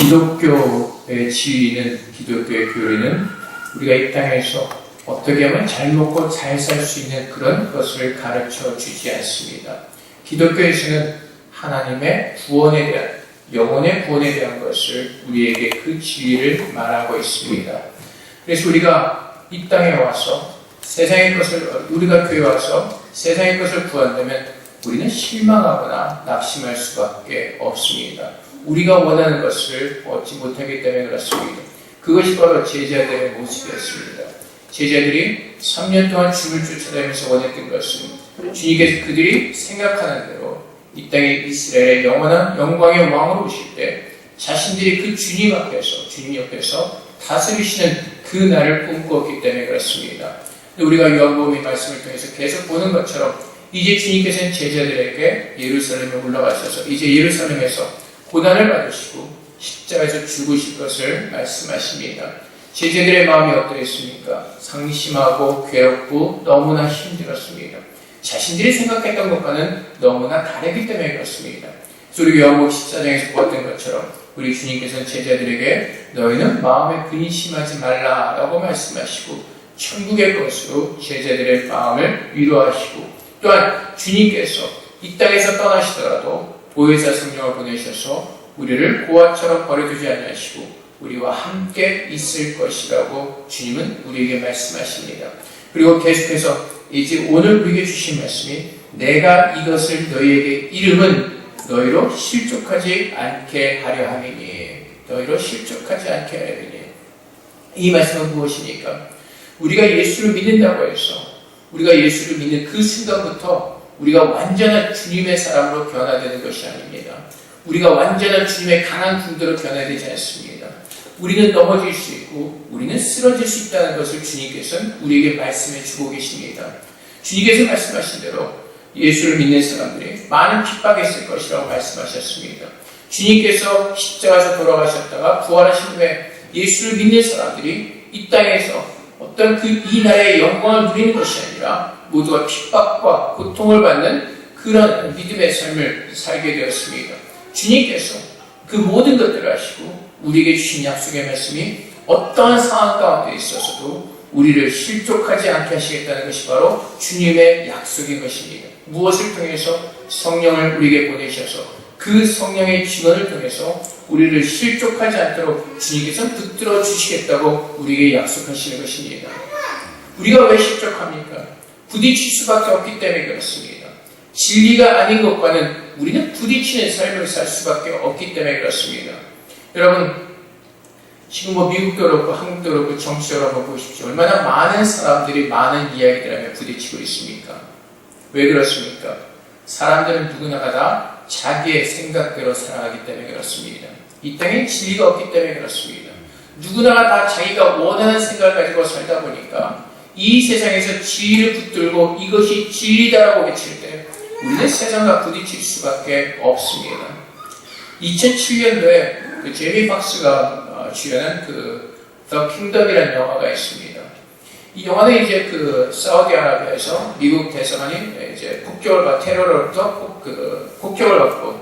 기독교의 지위는, 기독교의 교리는 우리가 이 땅에서 어떻게 하면 잘 먹고 잘 살 수 있는 그런 것을 가르쳐 주지 않습니다. 기독교에서는 하나님의 구원에 대한, 영혼의 구원에 대한 것을 우리에게 그 지위를 말하고 있습니다. 그래서 우리가 이 땅에 와서 세상의 것을, 우리가 교회에 와서 세상의 것을 구한다면 우리는 실망하거나 낙심할 수밖에 없습니다. 우리가 원하는 것을 얻지 못하기 때문에 그렇습니다. 그것이 바로 제자들의 모습이었습니다. 제자들이 3년 동안 주를 쫓아다니면서 원했던 것은 주님께서 그들이 생각하는 대로 이 땅에 이스라엘의 영원한 영광의 왕으로 오실 때 자신들이 그 주님 옆에서 다스리시는 그 날을 꿈꾸었기 때문에 그렇습니다. 우리가 요한복음의 말씀을 통해서 계속 보는 것처럼 이제 주님께서는 제자들에게 예루살렘에 올라가셔서 이제 예루살렘에서 고난을 받으시고 십자가에서 죽으실 것을 말씀하십니다. 제자들의 마음이 어떠했습니까? 상심하고 괴롭고 너무나 힘들었습니다. 자신들이 생각했던 것과는 너무나 다르기 때문에 그렇습니다. 그래서 우리 요한복음 14장에서 보았던 것처럼 우리 주님께서는 제자들에게 너희는 마음에 근심하지 말라라고 말씀하시고 천국의 것으로 제자들의 마음을 위로하시고 또한 주님께서 이 땅에서 떠나시더라도 보혜사 성령을 보내셔서 우리를 고아처럼 버려두지 아니하시고 우리와 함께 있을 것이라고 주님은 우리에게 말씀하십니다. 그리고 계속해서 이제 오늘 우리에게 주신 말씀이 내가 이것을 너희에게 이름은 너희로 실족하지 않게 하려 함이니 너희로 실족하지 않게 하려 함이니 이 말씀은 무엇입니까? 우리가 예수를 믿는다고 해서 우리가 예수를 믿는 그 순간부터 우리가 완전한 주님의 사람으로 변화되는 것이 아닙니다. 우리가 완전한 주님의 강한 군대로 변화되지 않습니다. 우리는 넘어질 수 있고 우리는 쓰러질 수 있다는 것을 주님께서는 우리에게 말씀해 주고 계십니다. 주님께서 말씀하신 대로 예수를 믿는 사람들이 많은 핍박이 있을 것이라고 말씀하셨습니다. 주님께서 십자가에서 돌아가셨다가 부활하신 후에 예수를 믿는 사람들이 이 땅에서 어떤 이 나라의 영광을 누리는 것이 아니라 모두가 핍박과 고통을 받는 그런 믿음의 삶을 살게 되었습니다. 주님께서 그 모든 것들을 하시고 우리에게 주신 약속의 말씀이 어떠한 상황 가운데 있어서도 우리를 실족하지 않게 하시겠다는 것이 바로 주님의 약속인 것입니다. 무엇을 통해서? 성령을 우리에게 보내셔서 그 성령의 증언을 통해서 우리를 실족하지 않도록 주님께서 붙들어 주시겠다고 우리에게 약속하시는 것입니다. 우리가 왜 실족합니까? 부딪힐 수밖에 없기 때문에 그렇습니다. 진리가 아닌 것과는 우리는 부딪히는 삶을 살 수밖에 없기 때문에 그렇습니다. 여러분, 지금 미국도 그렇고 한국도 그렇고 정치적으로 한번 보십시오. 얼마나 많은 사람들이 많은 이야기들하며 부딪히고 있습니까? 왜 그렇습니까? 사람들은 누구나가 다 자기의 생각대로 살아가기 때문에 그렇습니다. 이 땅에 진리가 없기 때문에 그렇습니다. 누구나가 다 자기가 원하는 생각을 가지고 살다 보니까 이 세상에서 진리를 붙들고 이것이 진리다라고 외칠 때 우리는 세상과 부딪힐 수밖에 없습니다. 2007년도에 그 제미 박스가 주연한 그 The Kingdom이라는 영화가 있습니다. 이 영화는 이제 그 사우디아라비아에서 미국 대사관이 이제 테러로부터 폭격을 받고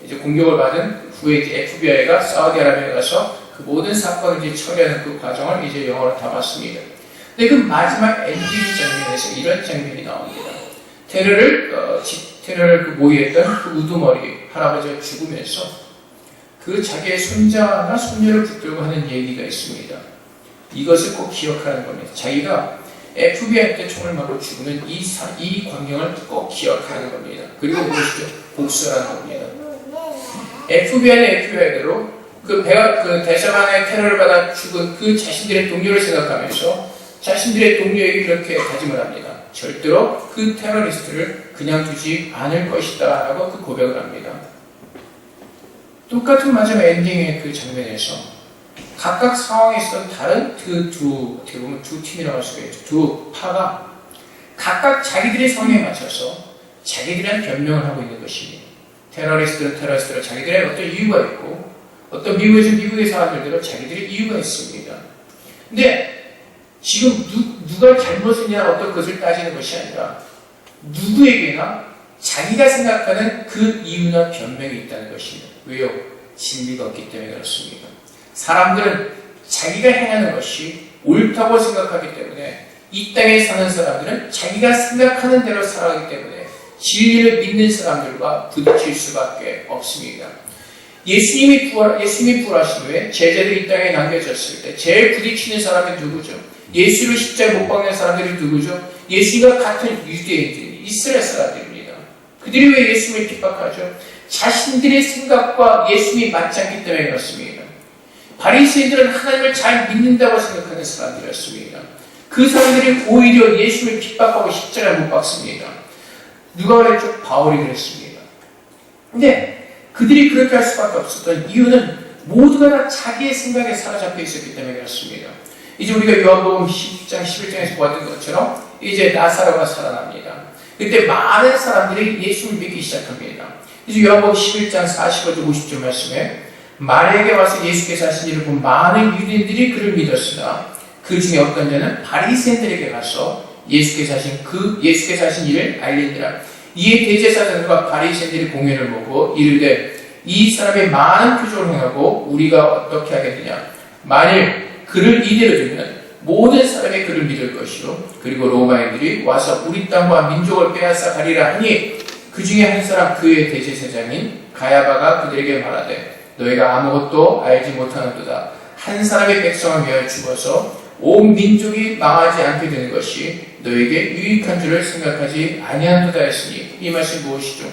이제 공격을 받은 후에 이제 FBI가 사우디아라비아에 가서 그 모든 사건을 이제 처리하는 그 과정을 이제 영화로 담았습니다. 근데 그 마지막 엔딩 장면에서 이런 장면이 나옵니다. 테러를 그 모의했던 그 우두머리 할아버지가 죽으면서 그 자기의 손자나 손녀를 붙들고 하는 얘기가 있습니다. 이것을 꼭 기억하는 겁니다. 자기가 FBI한테 총을 맞고 죽으면 이 광경을 꼭 기억하는 겁니다. 그리고 무엇이죠? 복수하는 겁니다. FBI는 FBI대로 그 대사관의 테러를 받아 죽은 그 자신들의 동료를 생각하면서 자신들의 동료에게 그렇게 다짐을 합니다. 절대로 그 테러리스트를 그냥 두지 않을 것이다 라고 그 고백을 합니다. 똑같은 마지막 엔딩의 그 장면에서 각각 상황에 있었던 다른 어떻게 보면 두 팀이라고 할 수가 있죠. 두 파가 각각 자기들의 상황에 맞춰서 자기들의 변명을 하고 있는 것입니다. 테러리스트로 자기들의 어떤 이유가 있고 어떤 미국의 사람들대로 자기들의 이유가 있습니다. 근데 지금 누가 잘못했냐 어떤 것을 따지는 것이 아니라 누구에게나 자기가 생각하는 그 이유나 변명이 있다는 것입니다. 왜요? 진리가 없기 때문에 그렇습니다. 사람들은 자기가 행하는 것이 옳다고 생각하기 때문에 이 땅에 사는 사람들은 자기가 생각하는 대로 살아가기 때문에 진리를 믿는 사람들과 부딪힐 수밖에 없습니다. 예수님이 부활하신 후에 제자들이 이 땅에 남겨졌을 때 제일 부딪히는 사람이 누구죠? 예수를 십자가에 못 박는 사람들이 누구죠? 예수님과 같은 유대인들, 이스라엘 사람들입니다. 그들이 왜 예수님을 핍박하죠? 자신들의 생각과 예수님이 맞지 않기 때문에 그렇습니다. 바리새인들은 하나님을 잘 믿는다고 생각하는 사람들이었습니다. 그 사람들이 오히려 예수님을 핍박하고 십자가에 못 박습니다. 누가 그랬죠? 바울이 그랬습니다. 근데 그들이 그렇게 할 수밖에 없었던 이유는 모두가 다 자기의 생각에 사로잡혀 있었기 때문에 그렇습니다. 이제 우리가 요한복음 10장, 11장에서 보았던 것처럼 이제 나사로가 살아납니다. 그때 많은 사람들이 예수를 믿기 시작합니다. 이제 요한복음 11장 45절 50절 말씀에 마리아에게 와서 예수께서 하신 일을 본 많은 유대인들이 그를 믿었으나 그 중에 어떤 자는 바리새인들에게 가서 예수께서 하신 일을 알리니라. 이에 대제사장들과 바리새인들이 공회를 모고 이르되 이 사람이 많은 표적을 행하고 우리가 어떻게 하겠느냐. 만일 그를 이대로 두면 모든 사람이 그를 믿을 것이요 그리고 로마인들이 와서 우리 땅과 민족을 빼앗아 가리라 하니 그 중에 한 사람 그의 대제사장인 가야바가 그들에게 말하되 너희가 아무것도 알지 못하는도다. 한 사람의 백성을 위하여 죽어서 온 민족이 망하지 않게 되는 것이 너에게 유익한 줄을 생각하지 아니하는도다 했으니 이 말씀이 무엇이죠?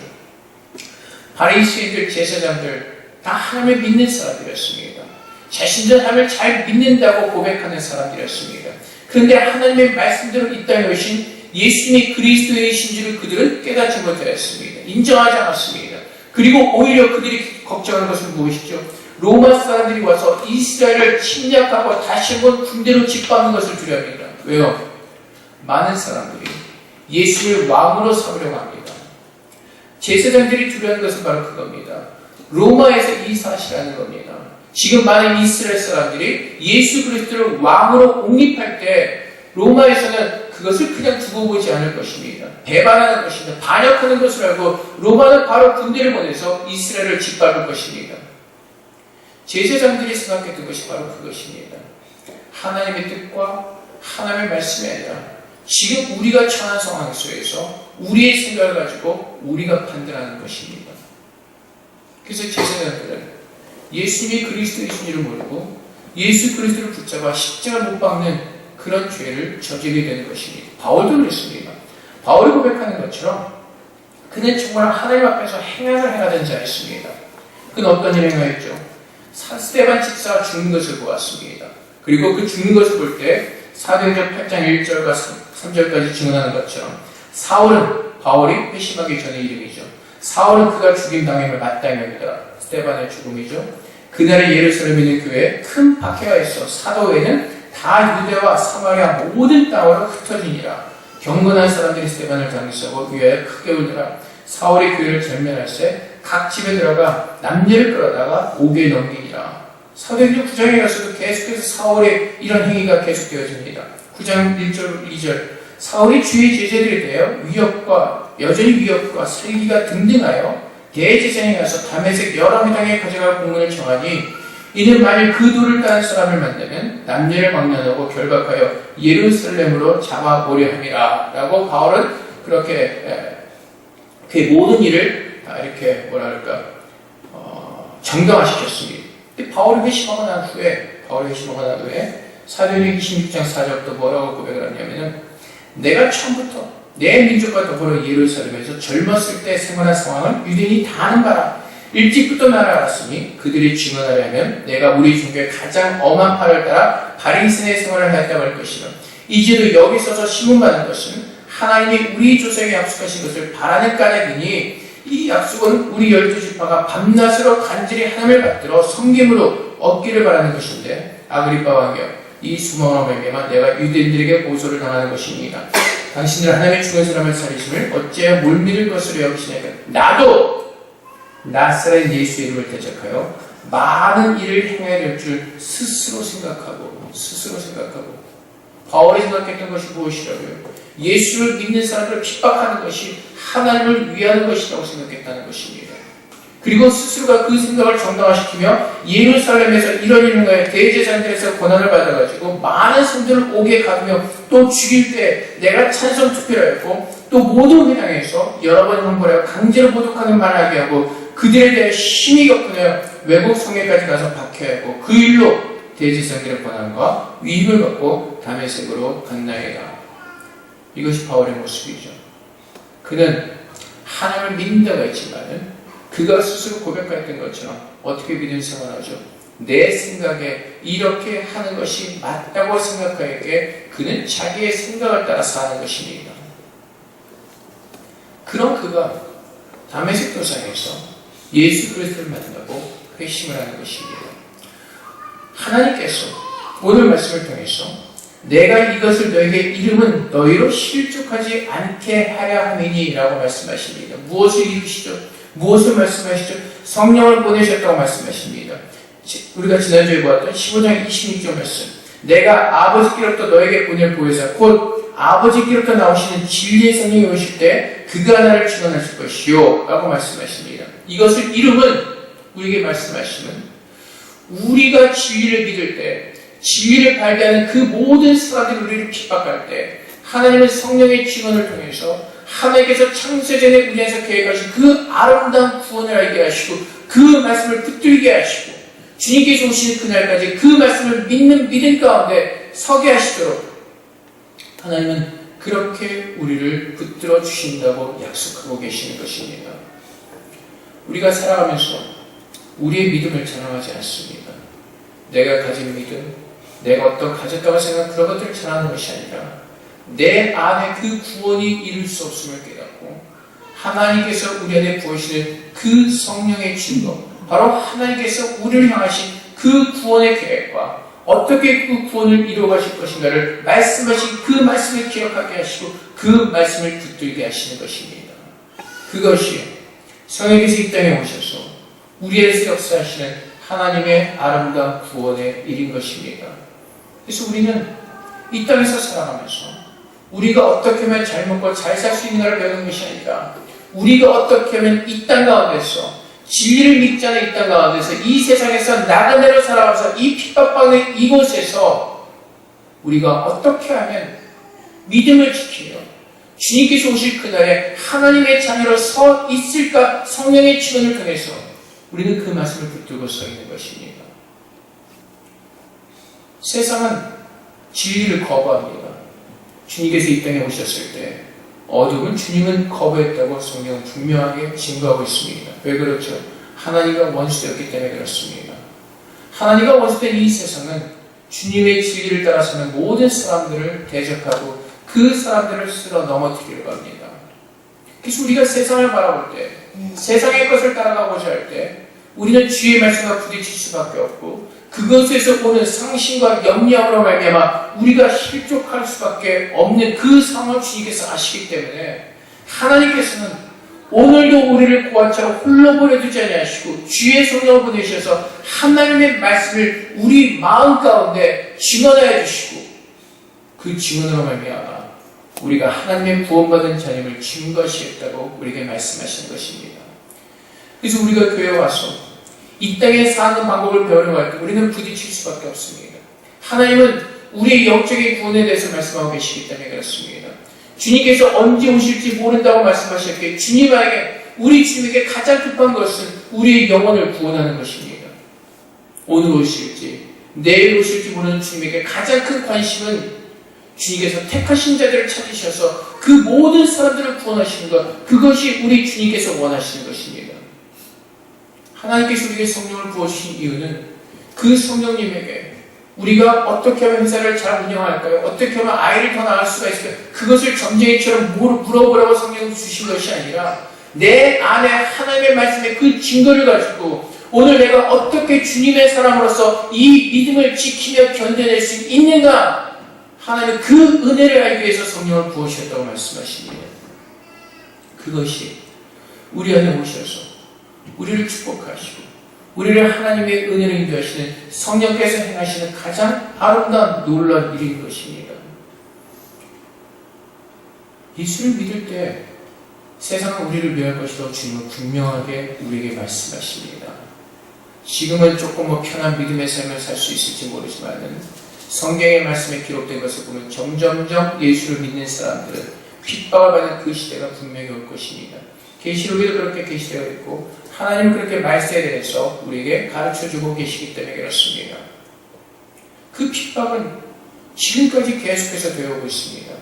바리새인들, 제사장들 다 하나님을 믿는 사람들이었습니다. 자신들 하나님을 잘 믿는다고 고백하는 사람들이었습니다. 그런데 하나님의 말씀대로 이 땅에 오신 예수님이 그리스도이신 줄을 그들은 깨닫지 못하였습니다. 인정하지 않았습니다. 그리고 오히려 그들이 걱정하는 것은 무엇이죠? 로마 사람들이 와서 이스라엘을 침략하고 다시 한번 군대로 짓밟는 것을 두려워합니다. 왜요? 많은 사람들이 예수를 왕으로 삼으려고 합니다. 제사장들이 두려워하는 것은 바로 그겁니다. 로마에서 이 사실이라는 겁니다. 지금 많은 이스라엘 사람들이 예수 그리스도를 왕으로 옹립할 때 로마에서는 그것을 그냥 두고 보지 않을 것입니다. 배반하는 것입니다. 반역하는 것을 알고 로마는 바로 군대를 보내서 이스라엘을 짓밟을 것입니다. 제사장들이 생각했던 것이 바로 그것입니다. 하나님의 뜻과 하나님의 말씀이 아니라 지금 우리가 처한 상황 속에서 우리의 생각을 가지고 우리가 판단하는 것입니다. 그래서 제사장들은 예수님이 그리스도이신 줄을 모르고 예수 그리스도를 붙잡아 십자가 못 박는 그런 죄를 저지르게 되는 것입니다. 바울도 그랬습니다. 바울이 고백하는 것처럼 그는 정말 하나님 앞에서 행악을 행하던 자였습니다. 그는 어떤 일을 행하였죠? 스데반 집사가 죽는 것을 보았습니다. 그리고 그 죽는 것을 볼 때 사도행전 8장 1절과 3절까지 증언하는 것처럼 사울은 바울이 회심하기 전의 이름이죠. 사울은 그가 죽임당함을 마땅히 여기더라. 스데반의 죽음이죠. 그날의 예루살렘에 있는 교회에 큰 박해가 있어 사도 외에는 다 유대와 사마리아 모든 땅으로 흩어지니라. 경건한 사람들이 스데반을 당기시고 위하여 크게 울더라. 사울이 교회를 전면할 때 각 집에 들어가 남녀를 끌어다가 옥에 넘기니라. 사도행전 9장에 가서도 계속해서 사울의 이런 행위가 계속되어집니다. 9장 1절 2절 사울이 주의 제자들에 대하여 여전히 위협과 살기가 등등하여 대제사장에 가서 다메섹 여러 회당에 가져갈 공문을 정하니 이는 만일 그 도를 따는 사람을 만나면 남녀를 막론하고 결박하여 예루살렘으로 잡아보려 함이라. 라고 바울은 그렇게 그 모든 일을 다 이렇게 정당화시켰습니다. 근데 바울이 회심하고 난 후에 사도행전 26장 4절부터 뭐라고 고백을 하냐면은 내가 처음부터 내 민족과 더불어 예루살렘에서 젊었을 때 생활한 상황을 유대인이 다 아는 바라. 일찍부터 나를 알았으니 그들이 증언하려면 내가 우리 종교의 가장 엄한 팔을 따라 바리새인의 생활을 하였다고 할 것이라. 이제도 여기 서서 신문받은 것은 하나님이 우리 조상에게 약속하신 것을 바라는 까닭이니 이 약속은 우리 12지파가 밤낮으로 간절히 하나님을 받들어 섬김으로 얻기를 바라는 것인데 아그리빠 왕이여 이 수모함을 말미암아 내가 유대인들에게 보소를 당하는 것입니다. 당신들 하나님의 죽은 사람을 살리심을 어찌하여 못 믿을 것으로 여기시냐까 나도 나사렛 예수의 이름을 대적하여 많은 일을 행해야 될 줄 스스로 생각하고 바울이 생각했던 것이 무엇이라고요? 예수를 믿는 사람들을 핍박하는 것이 하나님을 위하는 것이라고 생각했다는 것입니다. 그리고 스스로가 그 생각을 정당화시키며 예루살렘에서 이런 일가에 대제사장들에서 권한을 받아가지고 많은 성도를 옥에 가두며 또 죽일 때 내가 찬성 투표를 했고 또 모든 회당에서 여러 번 형벌하여 강제로 모독하는 말을 하게 하고 그들에 대해 심히 격분하여 외국 성에까지 가서 박혀야 하고 그 일로 대제사장들의 권한과 위임을 받고 다메섹으로 갔나이다. 이것이 바울의 모습이죠. 그는 하나님을 믿는다고 했지만은 그가 스스로 고백했던 것처럼 어떻게 믿음 생활하죠? 내 생각에 이렇게 하는 것이 맞다고 생각하기에 그는 자기의 생각을 따라 사는 것입니다. 그런 그가 다메섹 도상에서 예수 그리스도를 만나고 회심을 하는 것입니다. 하나님께서 오늘 말씀을 통해서 내가 이것을 너에게 이름은 너희로 실족하지 않게 하려 함이니 라고 말씀하십니다. 무엇을 이루시죠? 무엇을 말씀하시죠? 성령을 보내셨다고 말씀하십니다. 우리가 지난주에 보았던 15장 26절 말씀, 내가 아버지께로부터 너에게 보낼 보혜사 곧 아버지께로부터 나오시는 진리의 성령이 오실 때 그가 나를 증언하실 것이요 라고 말씀하십니다. 이것을 이름은 우리에게 말씀하시는 우리가 진리를 믿을 때 진리를 발견하는 그 모든 사람들이 우리를 핍박할 때 하나님은 성령의 증언을 통해서 하나님께서 창세전에 우리에서 계획하신 그 아름다운 구원을 알게 하시고 그 말씀을 붙들게 하시고 주님께서 오시는 그날까지 그 말씀을 믿는 믿음 가운데 서게 하시도록 하나님은 그렇게 우리를 붙들어 주신다고 약속하고 계시는 것입니다. 우리가 살아가면서 우리의 믿음을 자랑하지 않습니다. 내가 가진 믿음, 내가 어떤 가졌다고 생각하는 그런 것들을 자랑하는 것이 아니라 내 안에 그 구원이 이룰 수 없음을 깨닫고 하나님께서 우리 안에 부으시는 그 성령의 증거, 바로 하나님께서 우리를 향하신 그 구원의 계획과 어떻게 그 구원을 이루어가실 것인가를 말씀하신 그 말씀을 기억하게 하시고 그 말씀을 붙들게 하시는 것입니다. 그것이 성령께서 이 땅에 오셔서 우리에서 역사하시는 하나님의 아름다운 구원의 일인 것입니다. 그래서 우리는 이 땅에서 살아가면서 우리가 어떻게 하면 잘 먹고 잘 살 수 있는가를 배우는 것이 아니라 우리가 어떻게 하면 이 땅 가운데서 진리를 믿지 않은 이 땅 가운데서 이 세상에서 나그네로 살아가면서 이 핍박받는 이곳에서 우리가 어떻게 하면 믿음을 지키며 주님께서 오실 그날에 하나님의 자녀로 서 있을까 성령의 증언을 통해서 우리는 그 말씀을 붙들고 서 있는 것입니다. 세상은 진리를 거부합니다. 주님께서 이 땅에 오셨을 때 어둠은 주님은 거부했다고 성경은 분명하게 증거하고 있습니다. 왜 그렇죠? 하나님과 원수였기 때문에 그렇습니다. 하나님과 원수된 이 세상은 주님의 진리를 따라서는 모든 사람들을 대적하고 그 사람들을 쓸어 넘어뜨리려고 합니다. 그래서 우리가 세상을 바라볼 때 세상의 것을 따라가고자 할 때 우리는 주의 말씀과 부딪힐 수밖에 없고 그것에서 오는 상심과 염려함으로 말미암아 우리가 실족할 수밖에 없는 그 상황을 주님께서 아시기 때문에 하나님께서는 오늘도 우리를 고아처럼 홀로 보내두지 아니하시고 주의 성령을 보내셔서 하나님의 말씀을 우리 마음 가운데 증언하여 주시고 그 증언으로 말미암아 우리가 하나님의 구원받은 자님을 증거하시겠다고 우리에게 말씀하시는 것입니다. 그래서 우리가 교회에 와서 이 땅에 사는 방법을 배우려고 할 때 우리는 부딪힐 수밖에 없습니다. 하나님은 우리의 영적인 구원에 대해서 말씀하고 계시기 때문에 그렇습니다. 주님께서 언제 오실지 모른다고 말씀하셨기에 우리 주님에게 가장 급한 것은 우리의 영혼을 구원하는 것입니다. 오늘 오실지 내일 오실지 모르는 주님에게 가장 큰 관심은 주님께서 택하신 자들을 찾으셔서 그 모든 사람들을 구원하시는 것, 그것이 우리 주님께서 원하시는 것입니다. 하나님께서 우리에게 성령을 부어주신 이유는 그 성령님에게 우리가 어떻게 하면 회사를 잘 운영할까요? 어떻게 하면 아이를 더 낳을 수가 있을까요? 그것을 점쟁이처럼 물어보라고 성령을 주신 것이 아니라 내 안에 하나님의 말씀의 그 증거를 가지고 오늘 내가 어떻게 주님의 사람으로서 이 믿음을 지키며 견뎌낼 수 있는가? 하나님은 그 은혜를 알기 위해서 성령을 부으셨다고 말씀하십니다. 그것이 우리 안에 오셔서 우리를 축복하시고 우리를 하나님의 은혜로 인도하시는 성령께서 행하시는 가장 아름다운 놀라운 일인 것입니다. 예수를 믿을 때 세상은 우리를 멸할 것이라고 주님은 분명하게 우리에게 말씀하십니다. 지금은 조금 편한 믿음의 삶을 살 수 있을지 모르지만 성경의 말씀에 기록된 것을 보면 점점점 예수를 믿는 사람들은 핍박을 받는 그 시대가 분명히 올 것입니다. 계시록에도 그렇게 계시되어 있고 하나님은 그렇게 말세에 대해서 우리에게 가르쳐주고 계시기 때문에 그렇습니다. 그 핍박은 지금까지 계속해서 되어오고 있습니다.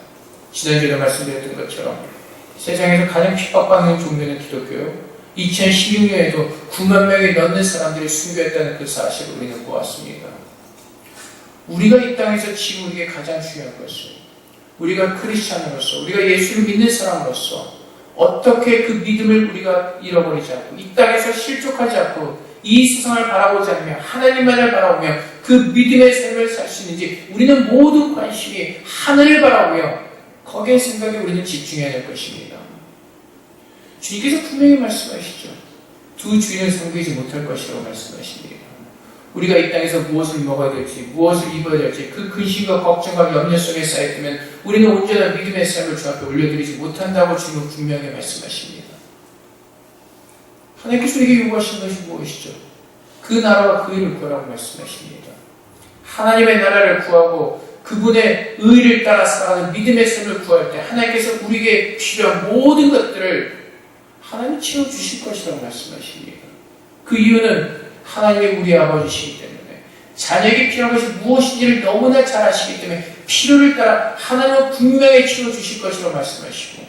지난주에도 말씀드렸던 것처럼 세상에서 가장 핍박받는 종교는 기독교요. 2016년에도 9만 명이 넘는 사람들이 순교했다는 그 사실을 우리는 보았습니다. 우리가 이 땅에서 지금 우리에게 가장 중요한 것은 우리가 크리스찬으로서 우리가 예수를 믿는 사람으로서 어떻게 그 믿음을 우리가 잃어버리지 않고 이 땅에서 실족하지 않고 이 세상을 바라보지 않으며 하나님만을 바라보며 그 믿음의 삶을 살 수 있는지 우리는 모든 관심이 하늘을 바라보며 거기에 생각에 우리는 집중해야 될 것입니다. 주님께서 분명히 말씀하시죠. 두 주인을 섬기지 못할 것이라고 말씀하십니다. 우리가 이 땅에서 무엇을 먹어야 될지 무엇을 입어야 될지 그 근심과 걱정과 염려 속에 쌓였다면 우리는 온전한 믿음의 삶을 주 앞에 올려드리지 못한다고 주님은 분명히 말씀하십니다. 하나님께서 우리에게 요구하시는 것이 무엇이죠? 그 나라와 그 일을 구하라고 말씀하십니다. 하나님의 나라를 구하고 그분의 의를 따라 살아가는 믿음의 삶을 구할 때 하나님께서 우리에게 필요한 모든 것들을 하나님이 채워주실 것이라고 말씀하십니다. 그 이유는 하나님이 우리 아버지시기 때문에 자녀에게 필요한 것이 무엇인지를 너무나 잘 아시기 때문에 필요를 따라 하나님은 분명히 채워주실 것이라고 말씀하시고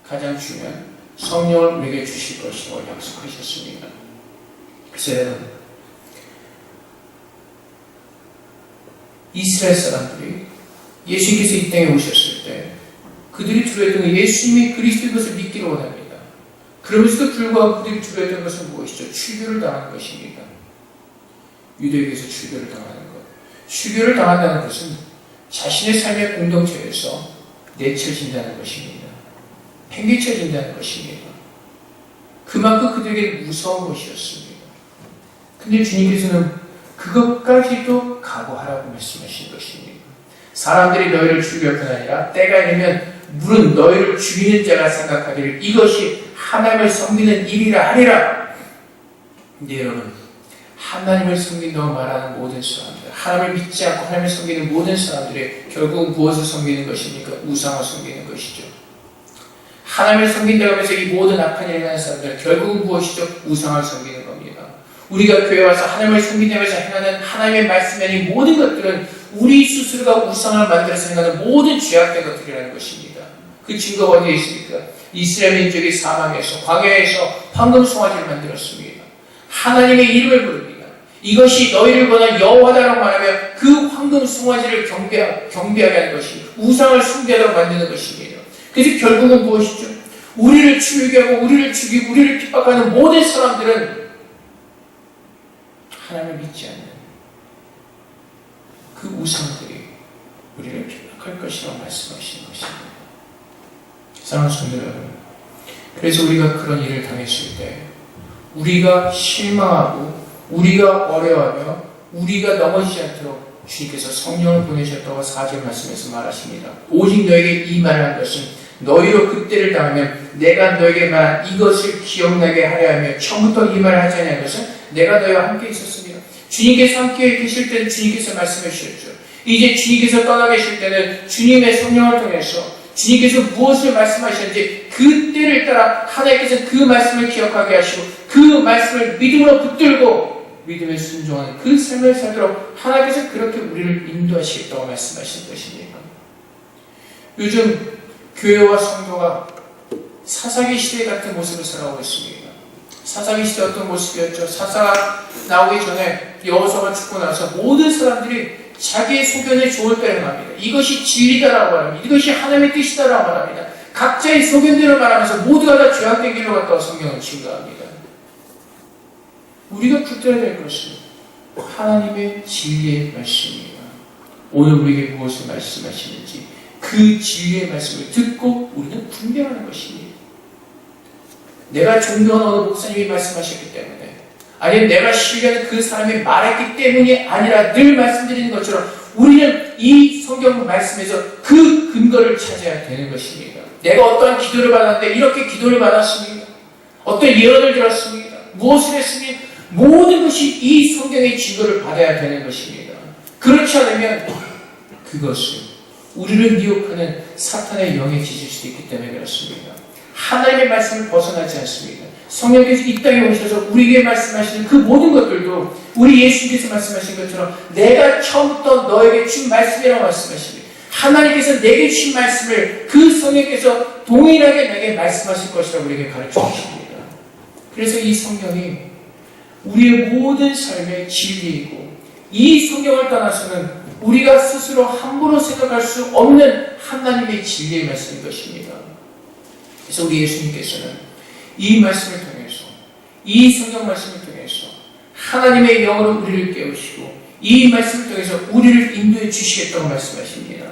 가장 중요한 성령을 우리에게 주실 것이라고 약속하셨습니다. 그래서 이스라엘 사람들이 예수님께서 이 땅에 오셨을 때 그들이 두려웠던 건 예수님이 그리스도인 것을 믿기를 원합니다. 그러면서도 불구하고 그들이 두려웠던 것은 무엇이죠? 출교를 당하는 것입니다. 유대교에서 출교를 당하는 것. 출교를 당한다는 것은 자신의 삶의 공동체에서 내쳐진다는 것입니다. 팽개쳐진다는 것입니다. 그만큼 그들에게 무서운 것이었습니다. 근데 주님께서는 그것까지도 각오하라고 말씀하신 것입니다. 사람들이 너희를 죽일 뿐 아니라 때가 이르면 물은 너희를 죽이는 자가 생각하기를 이것이 하나님을 섬기는 일이라 하리라. 근데 여러분, 하나님을 섬긴다고 말하는 모든 사람들, 하나님을 믿지 않고 하나님을 섬기는 모든 사람들이 결국은 무엇을 섬기는 것입니까? 우상을 섬기는 것이죠. 하나님을 섬긴다고 하면서 이 모든 악한 일을 하는 사람들 결국은 무엇이죠? 우상을 섬기는 겁니다. 우리가 교회 와서 하나님을 섬긴다면서 행하는 하나님의 말씀이 아닌 모든 것들은 우리 스스로가 우상을 만들어서 행하는 모든 죄악된 것들이라는 것입니다. 그 증거가 어디에 있습니까? 이스라엘 민족이 사막에서 광야에서 황금 송아지를 만들었습니다. 하나님의 이름을 부릅니다. 이것이 너희를 권한 여호와다라고 말하며 그 황금 송아지를 경배하게 하는 것이 우상을 숭배하도록 만드는 것입니다. 그래서 결국은 무엇이죠? 우리를 출교하고 우리를 죽이고 우리를 핍박하는 모든 사람들은 하나님을 믿지 않는 그 우상들이 우리를 핍박할 것이라고 말씀하시는 것입니다. 사랑하는 성도 여러분, 그래서 우리가 그런 일을 당했을 때 우리가 실망하고 우리가 어려워하며 우리가 넘어지지 않도록 주님께서 성령을 보내셨다고 4절 말씀에서 말하십니다. 오직 너에게 이 말을 한 것은 너희로 그때를 당하면 내가 너에게 말한 이것을 기억나게 하려 하며 처음부터 이 말을 하지 않은 것은 내가 너희와 함께 있었습니다. 주님께서 함께 계실 때는 주님께서 말씀해 주셨죠. 이제 주님께서 떠나 계실 때는 주님의 성령을 통해서 주님께서 무엇을 말씀하셨는지 그 때를 따라 하나님께서 그 말씀을 기억하게 하시고 그 말씀을 믿음으로 붙들고 믿음에 순종하는 그 삶을 살도록 하나님께서 그렇게 우리를 인도하시겠다고 말씀하신 것입니다. 요즘 교회와 성도가 사사기 시대 같은 모습을 살아오고 있습니다. 사사기 시대 어떤 모습이었죠? 사사가 나오기 전에 여호수아가 죽고 나서 모든 사람들이 자기의 소견에 좋을 때를 말합니다. 이것이 진리다라고 말합니다. 이것이 하나님의 뜻이다라고 말합니다. 각자의 소견대로 말하면서 모두가 다 죄악된 길로 갔다고 성경은 증거합니다. 우리가 붙들어야 될 것은 하나님의 진리의 말씀입니다. 오늘 우리에게 무엇을 말씀하시는지 그 진리의 말씀을 듣고 우리는 분별하는 것입니다. 내가 존경하는 어느 목사님이 말씀하셨기 때문에 아니면 내가 신뢰하는 그 사람이 말했기 때문이 아니라 늘 말씀드리는 것처럼 우리는 이 성경 말씀에서 그 근거를 찾아야 되는 것입니다. 내가 어떠한 기도를 받았는데 이렇게 기도를 받았습니다. 어떤 예언을 들었습니다. 무엇을 했습니다. 모든 것이 이 성경의 증거를 받아야 되는 것입니다. 그렇지 않으면 그것은 우리를 미혹하는 사탄의 영에 지질 수도 있기 때문에 그렇습니다. 하나님의 말씀을 벗어나지 않습니다. 성령께서 이 땅에 오셔서 우리에게 말씀하시는 그 모든 것들도 우리 예수님께서 말씀하신 것처럼 내가 처음부터 너에게 준 말씀이라고 말씀하십니다. 하나님께서 내게 주신 말씀을 그 성령께서 동일하게 내게 말씀하실 것이라고 우리에게 가르쳐 주십니다. 그래서 이 성경이 우리의 모든 삶의 진리이고 이 성경을 떠나서는 우리가 스스로 함부로 생각할 수 없는 하나님의 진리의 말씀인 것입니다. 그래서 우리 예수님께서는 이 말씀을 통해서 이 성경 말씀을 통해서 하나님의 영으로 우리를 깨우시고 이 말씀을 통해서 우리를 인도해 주시겠다고 말씀하십니다.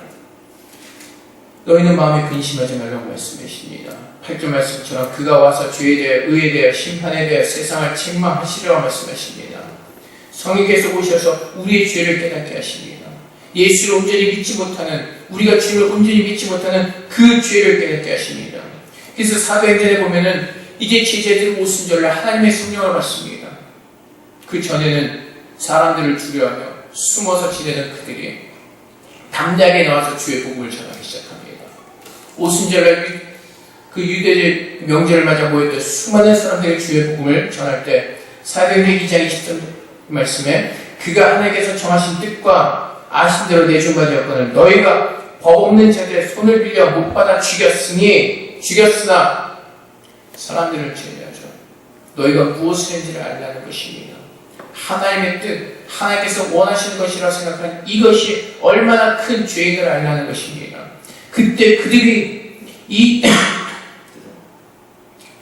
너희는 마음에 근심하지 말라고 말씀하십니다. 8절 말씀처럼 그가 와서 죄에 대하여 의에 대하여 심판에 대하여 세상을 책망하시리라고 말씀하십니다. 성령께서 오셔서 우리의 죄를 깨닫게 하십니다. 예수를 온전히 믿지 못하는 우리가 주를 온전히 믿지 못하는 그 죄를 깨닫게 하십니다. 그래서 사도행전에 보면은 이제 제자들이 오순절날 하나님의 성령을 받습니다. 그 전에는 사람들을 두려워하며 숨어서 지내던 그들이 담대하게 나와서 주의 복음을 전하기 시작합니다. 오순절날 그 유대의 명절을 맞아 모였던 수많은 사람들이 주의 복음을 전할 때 사도행전 2장 20절 말씀에 그가 하나님께서 정하신 뜻과 아신 대로 내준바되었거늘 너희가 법 없는 자들의 손을 빌려 못 받아 죽였으나 사람들을 제외하죠. 너희가 무엇을 했는지를 알라는 것입니다. 하나님의 뜻, 하나님께서 원하시는 것이라고 생각하는 이것이 얼마나 큰 죄인을 알라는 것입니다. 그때 그들이 이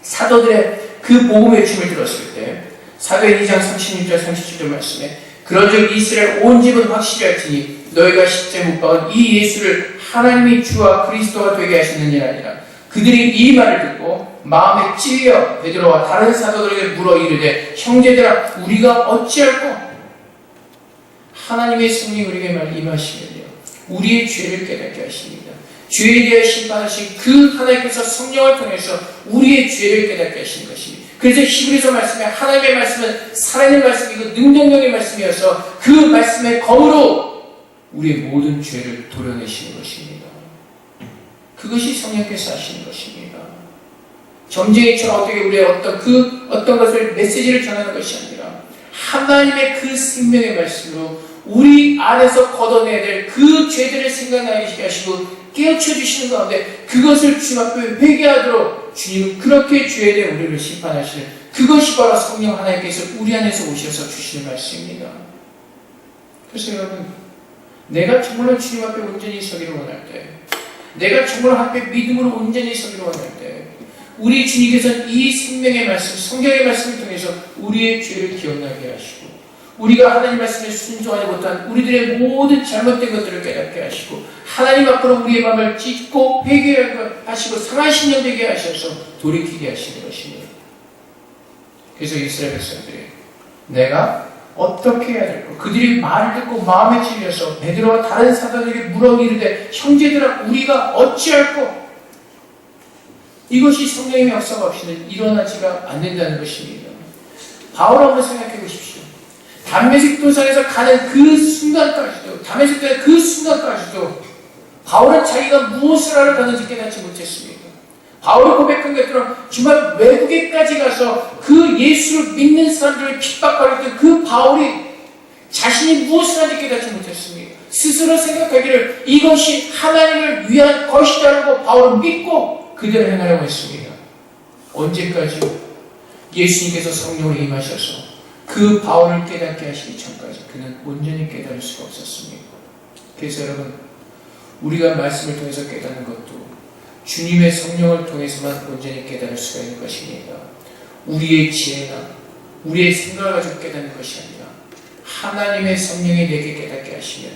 사도들의 그 복음의 춤을 들었을 때 사도행 2장 36절 37절 말씀에 그런즉 이스라엘 온 집은 확실히 할지니 너희가 십자가에 못 박은 이 예수를 하나님이 주와 그리스도가 되게 하시는 일 아니라 그들이 이 말을 듣고 마음에 찔려 베드로와 다른 사도들에게 물어 이르되 형제들아 우리가 어찌할꼬 하나님의 성령이 우리에게 임하시면요 우리의 죄를 깨닫게 하십니다. 죄에 대해 심판하신 그 하나님께서 성령을 통해서 우리의 죄를 깨닫게 하시는 것입니다. 그래서 히브리서 말씀에 하나님의 말씀은 살아있는 말씀이고 능력의 말씀이어서 그 말씀의 검으로 우리의 모든 죄를 도려내시는 것입니다. 그것이 성령께서 하시는 것입니다. 점쟁이처럼 어떻게 우리의 어떤 것을 메시지를 전하는 것이 아니라 하나님의 그 생명의 말씀으로 우리 안에서 걷어내야 될 그 죄들을 생각나게 하시고 깨우쳐 주시는 가운데 그것을 주님 앞에 회개하도록 주님은 그렇게 죄에 대해 우리를 심판하시는 그것이 바로 성령 하나님께서 우리 안에서 오셔서 주시는 말씀입니다. 그래서 여러분 내가 정말로 주님 앞에 온전히 서기를 원할 때 내가 정말 앞에 믿음으로 온전히 서기를 원할 때 우리 주님께서는 이 생명의 말씀, 성경의 말씀을 통해서 우리의 죄를 기억나게 하시고 우리가 하나님 말씀에 순종하지 못한 우리들의 모든 잘못된 것들을 깨닫게 하시고 하나님 앞으로 우리의 마음을 찢고 회개하시고 상한 신령 되게 하셔서 돌이키게 하시는 것입니다. 그래서 이스라엘 백성들이 내가 어떻게 해야 될까? 그들이 말을 듣고 마음에 찔려서 베드로와 다른 사도들에게 물어 이르되 형제들아 우리가 어찌할꼬? 이것이 성령의 역사가 없이는 일어나지가 않는다는 것입니다. 바울 한번 생각해 보십시오. 담메색 도상에서 가는 그 순간까지도 바울은 자기가 무엇을 하러 가는지 깨닫지 못했습니다. 바울이 고백한 것처럼 정말 외국에까지 가서 그 예수를 믿는 사람들을 핍박하였던 그 바울이 자신이 무엇을 하는지 깨닫지 못했습니다. 스스로 생각하기를 이것이 하나님을 위한 것이다라고 바울은 믿고 그대로 행하려고 했습니다. 언제까지요? 예수님께서 성령으로 임하셔서 그 바울을 깨닫게 하시기 전까지 그는 온전히 깨달을 수가 없었습니다. 그래서 여러분 우리가 말씀을 통해서 깨닫는 것도 주님의 성령을 통해서만 온전히 깨달을 수가 있는 것입니다. 우리의 지혜나 우리의 생각을 가지고 깨닫는 것이 아니라 하나님의 성령이 내게 깨닫게 하시면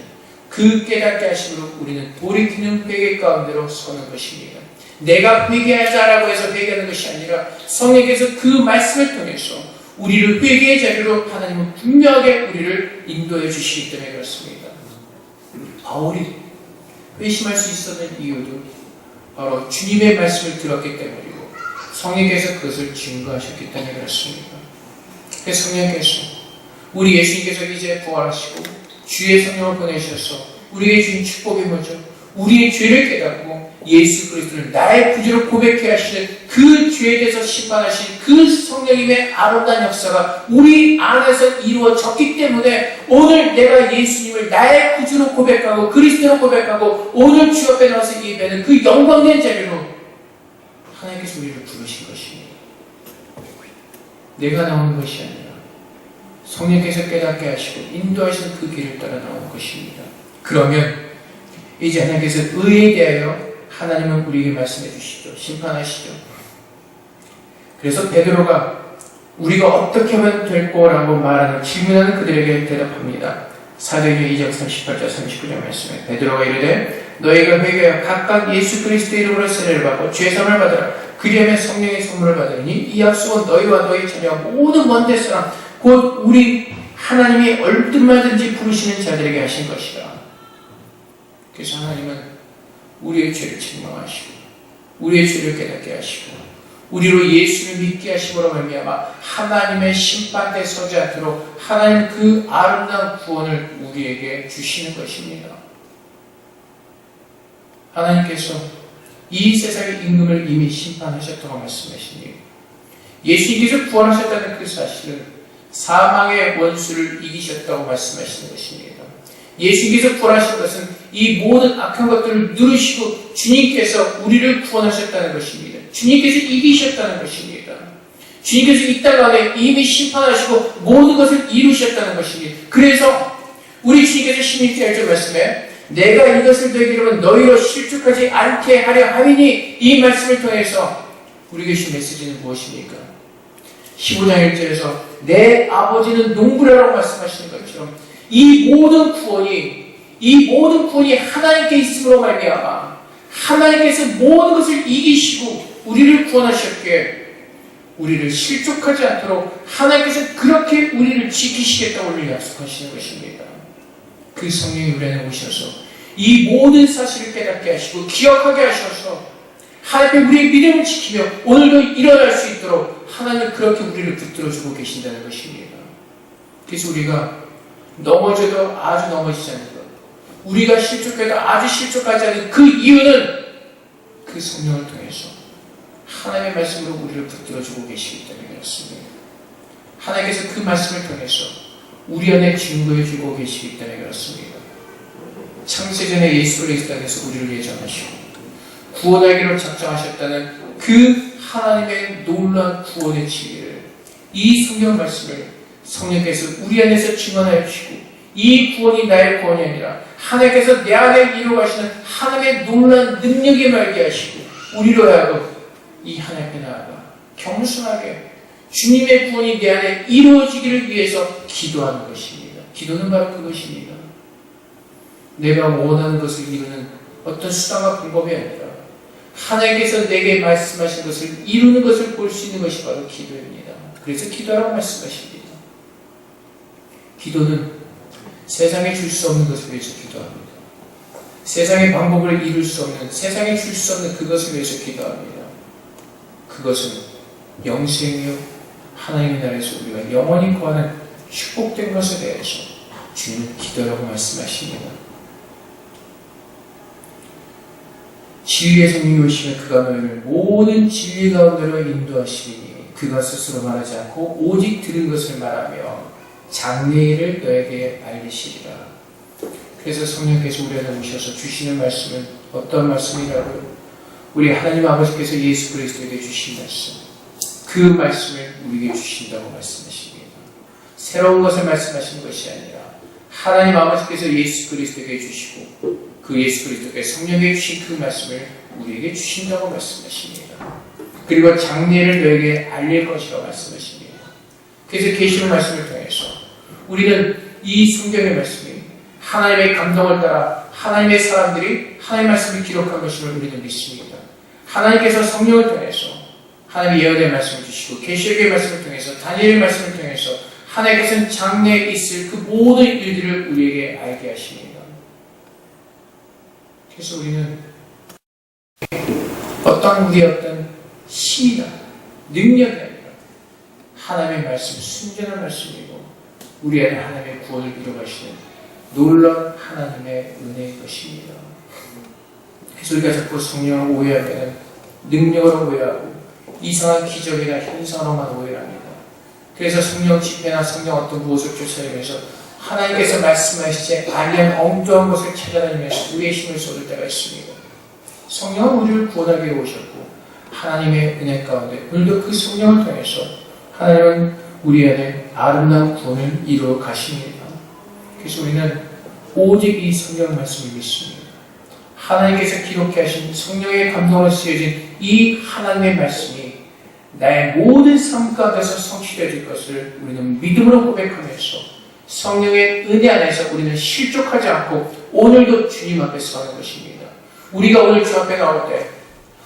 그 깨닫게 하심으로 우리는 돌이키는 회개 가운데로 서는 것입니다. 내가 회개하자라고 해서 회개하는 것이 아니라 성령께서 그 말씀을 통해서 우리를 회개의 자리로 하나님은 분명하게 우리를 인도해 주시기 때문에 그렇습니다. 바울이 회심할 수 있었던 이유도 바로 주님의 말씀을 들었기 때문이고 성령께서 그것을 증거하셨기 때문에 그렇습니다. 그래서 성령께서 우리 예수님께서 이제 부활하시고 주의 성령을 보내셔서 우리에게 주신 축복이 뭐죠? 우리의 죄를 깨닫고 예수 그리스도를 나의 구주로 고백해 하시는 그 죄에 대해서 심판하신 그 성령님의 아름다운 역사가 우리 안에서 이루어졌기 때문에 오늘 내가 예수님을 나의 구주로 고백하고 그리스도로 고백하고 오늘 주 앞에 나와서 예배하는 그 영광된 자리로 하나님께서 우리를 부르신 것입니다. 내가 나오는 것이 아니라 성령께서 깨닫게 하시고 인도하시는 그 길을 따라 나오는 것입니다. 그러면 이제 하나님께서 의에 대하여 하나님은 우리에게 말씀해 주시죠. 심판하시죠. 그래서 베드로가 우리가 어떻게 하면 될 거라고 말하는 질문하는 그들에게 대답합니다. 사도행전 2장 38절 39절 말씀에 베드로가 이르되 너희가 회개하여 각각 예수 그리스도의 이름으로 세례를 받고 죄사함을 받으라. 그리하면 성령의 선물을 받으니 이 약속은 너희와 너희 자녀와 모든 먼 데 사람 곧 우리 하나님이 얼마든지 부르시는 자들에게 하신 것이다. 그래서 하나님은 우리의 죄를 책망하시고 우리의 죄를 깨닫게 하시고 우리로 예수를 믿게 하심으로 말미암아 하나님의 심판대에 서지 않도록 하나님 그 아름다운 구원을 우리에게 주시는 것입니다. 하나님께서 이 세상의 임금을 이미 심판하셨다고 말씀하시니 예수님께서 부활하셨다는 그 사실은 사망의 원수를 이기셨다고 말씀하시는 것입니다. 예수님께서 부활하신 것은 이 모든 악한 것들을 누르시고 주님께서 우리를 구원하셨다는 것입니다. 주님께서 이기셨다는 것입니다. 주님께서 이 땅 안에 이미 심판하시고 모든 것을 이루셨다는 것입니다. 그래서 우리 주님께서 16절 1절 말씀에 내가 이것을 너희에게 이루면 너희로 실족하지 않게 하려 함이니 이 말씀을 통해서 우리에게 주신 메시지는 무엇입니까? 15장 1절에서 내 아버지는 농부라고 말씀하시는 것처럼 이 모든 구원이 하나님께 있음으로 말미암아 하나님께서 모든 것을 이기시고 우리를 구원하셨기에 우리를 실족하지 않도록 하나님께서 그렇게 우리를 지키시겠다고 우리를 약속하시는 것입니다. 그 성령이 우리 안에 오셔서 이 모든 사실을 깨닫게 하시고 기억하게 하셔서 하나님의 우리의 믿음을 지키며 오늘도 일어날 수 있도록 하나님은 그렇게 우리를 붙들어주고 계신다는 것입니다. 그래서 우리가 넘어져도 아주 넘어지지 않는 것, 우리가 실족해도 아주 실족하지 않는 그 이유는 그 성령을 통해서 하나님의 말씀으로 우리를 붙들어주고 계시기 때문에 그렇습니다. 하나님께서 그 말씀을 통해서 우리 안에 증거해주고 계시기 때문에 그렇습니다. 창세전에 예수 그리스도 안에서 우리를 예정하시고 구원하기로 작정하셨다는 그 하나님의 놀라운 구원의 진리를 이 성경 말씀을 성령께서 우리 안에서 증언하여 주시고 이 구원이 나의 구원이 아니라 하나님께서 내 안에 이루어가시는 하나님의 놀라운 능력에 말게 하시고 우리로 하여금 이 하나님께 나아가 겸손하게 주님의 구원이 내 안에 이루어지기를 위해서 기도하는 것입니다. 기도는 바로 그것입니다. 내가 원하는 것을 이루는 어떤 수단과 방법이 아니라 하나님께서 내게 말씀하신 것을 이루는 것을 볼 수 있는 것이 바로 기도입니다. 그래서 기도하라고 말씀하십니다. 기도는 세상에 줄 수 없는 것을 위해서 기도합니다. 세상의 방법을 이룰 수 없는, 세상에 줄 수 없는 그것을 위해서 기도합니다. 그것은 영생이요 하나님의 나라에서 우리가 영원히 구하는 축복된 것에 대해서 주님은 기도라고 말씀하십니다. 진리의 성령이 오시면 그가 너희를 모든 진리 가운데로 인도하시니 그가 스스로 말하지 않고 오직 들은 것을 말하며 장래일을 너에게 알리시리라. 그래서 성령께서 우리 안에 오셔서 주시는 말씀은 어떤 말씀이라고요? 우리 하나님 아버지께서 예수 그리스도에게 주신 말씀, 그 말씀을 우리에게 주신다고 말씀하십니다. 새로운 것을 말씀하시는 것이 아니라 하나님 아버지께서 예수 그리스도에게 주시고 그 예수 그리스도께서 성령에게 주신 그 말씀을 우리에게 주신다고 말씀하십니다. 그리고 장래를 너에게 알릴 것이라고 말씀하십니다. 그래서 계시록 말씀을 통해서 우리는 이 성경의 말씀이 하나님의 감동을 따라 하나님의 사람들이 하나님의 말씀을 기록한 것임을 우리는 믿습니다. 하나님께서 성령을 통해서 하나님의 예언의 말씀을 주시고 계시록의 말씀을 통해서 다니엘의 말씀을 통해서 하나님께서는 장래에 있을 그 모든 일들을 우리에게 알게 하십니다. 그래서 우리는 우리의 어떤 힘이나 능력이 아니라 하나님의 말씀, 순전한 말씀이고 우리 안에 하나님의 구원을 이루어가시는 놀라운 하나님의 은혜인 것입니다. 그래서 우리가 자꾸 성령을 오해하면 능력으로 오해하고 이상한 기적이나 현상으로만 오해를 합니다. 그래서 성령 집회나 성령 어떤 무엇을 쫓아내면서 하나님께서 말씀하시지 아니한 엉뚱한 것을 찾아다니면서 우리의 힘을 쏟을 때가 있습니다. 성령은 우리를 구원하게 오셨고 하나님의 은혜 가운데 오늘도 그 성령을 통해서 하나님은 우리 안에 아름다운 구원을 이루어 가십니다. 그래서 우리는 오직 이 성경 말씀을 믿습니다. 하나님께서 기록해 하신 성령의 감동으로 쓰여진 이 하나님의 말씀이 나의 모든 삶 가운데서 성취되어질 것을 우리는 믿음으로 고백하면서 성령의 은혜 안에서 우리는 실족하지 않고 오늘도 주님 앞에 서는 것입니다. 우리가 오늘 주 앞에 나올 때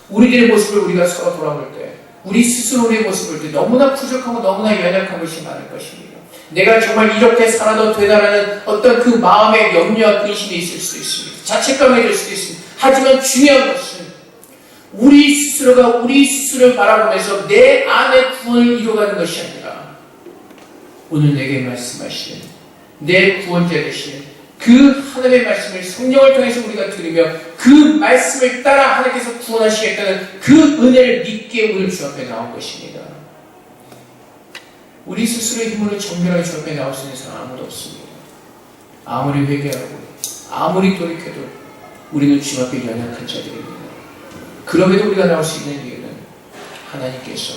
우리들의 모습을 우리가 서로 돌아볼 때 우리 스스로 우리의 모습을 볼 때 너무나 부족하고 너무나 연약한 것이 많을 것입니다. 내가 정말 이렇게 살아도 되나라는 어떤 그 마음의 염려와 근심이 있을 수도 있습니다. 자책감이 될 수도 있습니다. 하지만 중요한 것은 우리 스스로가 우리 스스로를 바라보면서 내 안의 구원을 이루어가는 것이 아니라 오늘 내게 말씀하시는 내 구원자 되시는 그 하나님의 말씀을 성령을 통해서 우리가 들으며 그 말씀을 따라 하나님께서 구원하시겠다는 그 은혜를 믿게 오늘 주 앞에 나온 것입니다. 우리 스스로의 힘으로 정결하게 주 앞에 나올 수 있는 사람 아무도 없습니다. 아무리 회개하고 아무리 돌이켜도 우리는 주 앞에 연약한 자들입니다. 그럼에도 우리가 나올 수 있는 이유는 하나님께서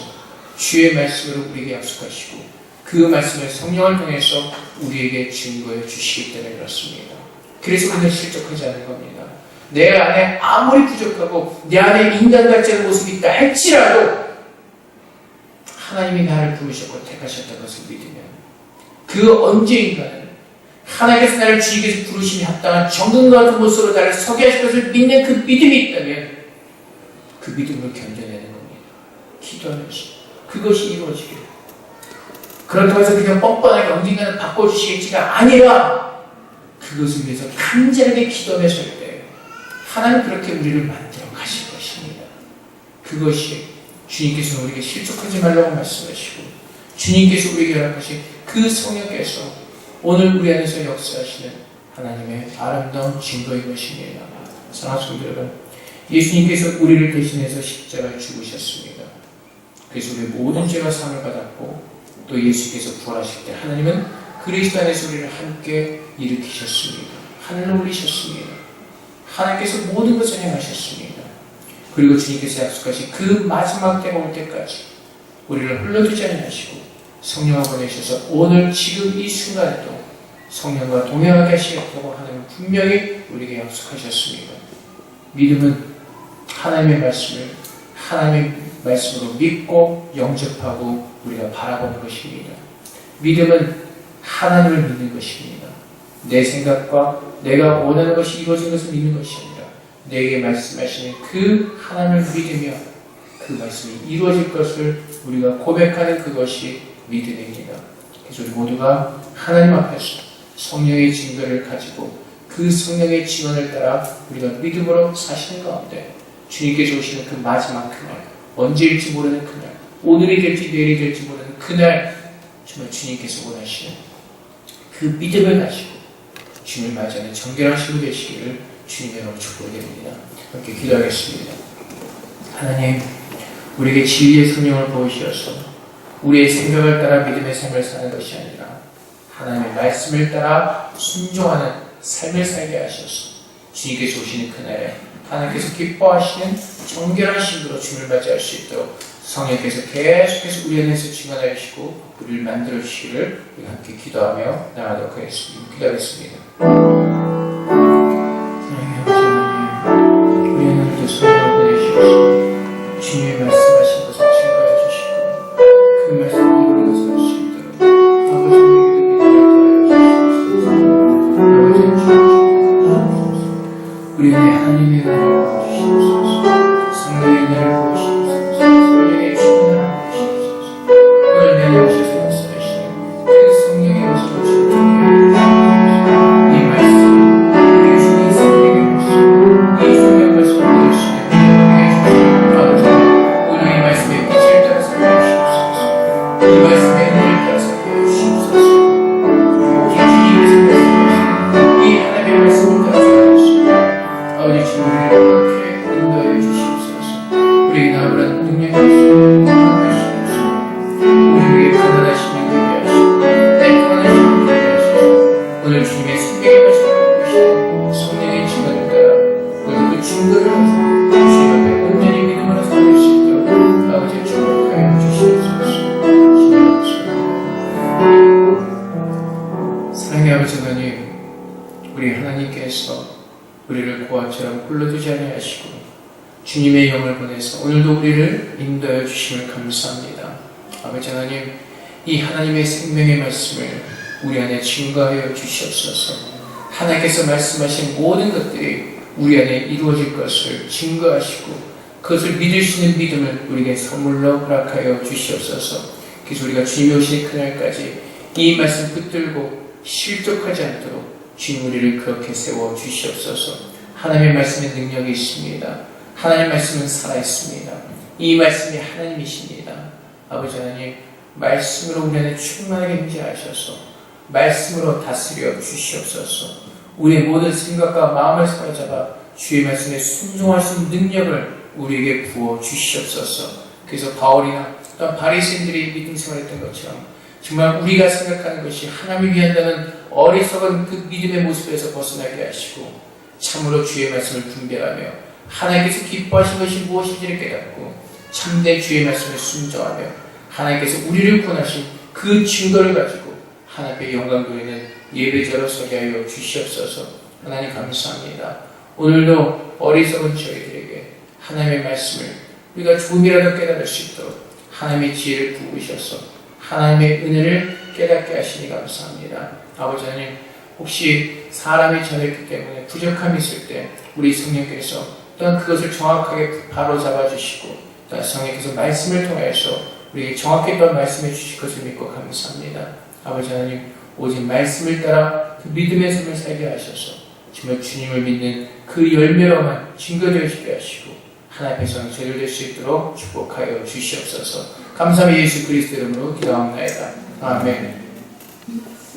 주의 말씀으로 우리에게 약속하시고 그 말씀을 성령을 통해서 우리에게 증거해 주시기 때문에 그렇습니다. 그래서 우리는 실족하지 않는 겁니다. 내 안에 아무리 부족하고 내 안에 인간 같지 않은 모습이 있다 할지라도 하나님이 나를 부르셨고 택하셨던 것을 믿으면 그 언제인가는 하나님께서 나를 주님께서 부르심이 합당한 정금과 같은 모습으로 나를 서게 하실 것을 믿는 그 믿음이 있다면 그 믿음을 견뎌내는 겁니다. 기도하면서 그것이 이루어지기를. 그렇다고 해서 그냥 뻔뻔하게 언젠가는 바꿔주시겠지가 아니라 그것을 위해서 간절하게 기도하며 설 때 하나님 그렇게 우리를 만들어 가실 것입니다. 그것이 주님께서 우리에게 실족하지 말라고 말씀하시고 주님께서 우리에게 허락하신 그 성령께서 오늘 우리 안에서 역사하시는 하나님의 아름다운 증거인 것입니다. 사랑하는 성도 여러분, 예수님께서 우리를 대신해서 십자가에 죽으셨습니다. 그래서 우리의 모든 죄가 사함을 받았고 또 예수께서 부활하실 때 하나님은 그리스도 안에서 우리를 함께 일으키셨습니다. 하늘로 올리셨습니다. 하나님께서 모든 것을 행하셨습니다. 그리고 주님께서 약속하신 그 마지막 때가 올 때까지 우리를 흘러두지 아니하시고 성령을 보내셔서 오늘 지금 이 순간에도 성령과 동행하게 하시겠다고 하나님은 분명히 우리에게 약속하셨습니다. 믿음은 하나님의 말씀을 하나님의 말씀으로 믿고 영접하고 우리가 바라보는 것입니다. 믿음은 하나님을 믿는 것입니다. 내 생각과 내가 원하는 것이 이루어진 것을 믿는 것이 아니라 내게 말씀하시는 그 하나님을 믿으며 그 말씀이 이루어질 것을 우리가 고백하는 그것이 믿음입니다. 그래서 우리 모두가 하나님 앞에서 성령의 증거를 가지고 그 성령의 증언을 따라 우리가 믿음으로 사시는 가운데 주님께서 오시는 그 마지막 그날, 언제일지 모르는 그날, 오늘이 될지 내일이 될지 모르는 그날 정말 주님께서 원하시는 그 믿음을 가지고 주님을 맞이하는 정결한 신부 되시기를 주님의 이름으로 축복드립니다. 함께 기도하겠습니다. 하나님, 우리에게 진리의 성령을 부으셔서 우리의 생각을 따라 믿음의 삶을 사는 것이 아니라 하나님의 말씀을 따라 순종하는 삶을 살게 하셔서 주님께서 오시는 그날에 하나님께서 기뻐하시는 정결한 신부로 주님을 맞이할 수 있도록 성령께서 계속해서 우리 안에서 증언하여 주시고 우리를 만들어 주시기를 우리 함께 기도하며 나아가도록 하겠습니다. 기도하겠습니다. 사랑의 아버지 하나님, 우리 하나님께 성령을 보내주시고 주님의 말씀하신 것을 증거해 주시고 그 말씀을 이루는 것을 할 수 있도록 아버지의 믿음을 주옵소서. 우리 안에 하나님의 나라를 부어주시옵소서. 성령의 나라를 부어주시옵소서. 성령의 주권을 부어주시옵소서. 오늘 내 안에 오셔서 역사하시는 그 성령의 모습을 주옵소서. 이 말씀, 우리 주님 성령의 말씀, 이 성령 말씀을 보여주시는 우리에게 주시옵소서. 오늘도 주님의 생명의 말씀을 보시고 성령의 증거를 따라 오늘도 그 증거를 주님 앞에 온전히 믿음으로 살릴 수 있도록 아버지의 축복하여 주시옵소서. 사랑의 아버지 하나님, 우리 하나님께서 우리를 고아처럼 굴러두지 아니하시고 주님의 영을 보내서 오늘도 우리를 인도하여 주심을 감사합니다. 아버지 하나님, 이 하나님의 생명의 말씀을 우리 안에 증거하여 주시옵소서. 하나님께서 말씀하신 모든 것들이 우리 안에 이루어질 것을 증거하시고 그것을 믿을 수 있는 믿음을 우리에게 선물로 허락하여 주시옵소서. 그래서 우리가 주님이 오신 그날까지 이 말씀 붙들고 실족하지 않도록 주님 우리를 그렇게 세워 주시옵소서. 하나님의 말씀에 능력이 있습니다. 하나님의 말씀은 살아있습니다. 이 말씀이 하나님이십니다. 아버지 하나님, 말씀으로 우리 안에 충만하게 임재하셔서 말씀으로 다스려 주시옵소서. 우리의 모든 생각과 마음을 사로잡아 주의 말씀에 순종할 수 있는 능력을 우리에게 부어 주시옵소서. 그래서 바울이나 또한 바리새인들이 믿음 생활했던 것처럼 정말 우리가 생각하는 것이 하나님을 위한다는 어리석은 그 믿음의 모습에서 벗어나게 하시고 참으로 주의 말씀을 분별하며 하나님께서 기뻐하신 것이 무엇인지를 깨닫고 참된 주의 말씀을 순종하며 하나님께서 우리를 구원하신 그 증거를 가지고 하나님의 영광 돌리는 예배자로 서게 하여 주시옵소서. 하나님 감사합니다. 오늘도 어리석은 저희들에게 하나님의 말씀을 우리가 조금이라도 깨달을 수 있도록 하나님의 지혜를 부으셔서 하나님의 은혜를 깨닫게 하시니 감사합니다. 아버지 하나님, 혹시 사람이 전했기 때문에 부족함이 있을 때 우리 성령께서 또한 그것을 정확하게 바로 잡아주시고 또한 성령께서 말씀을 통해서 우리에게 정확히 또한 말씀해 주실 것을 믿고 감사합니다. 아버지 하나님, 오직 말씀을 따라 그 믿음의 삶을 살게 하셔서 정말 주님을 믿는 그 열매로만 증거되어지게 하시고 하나님 앞에서 제대로 될 수 있도록 축복하여 주시옵소서. 감사합니다. 예수 그리스도 이름으로 기도합니다. 아멘.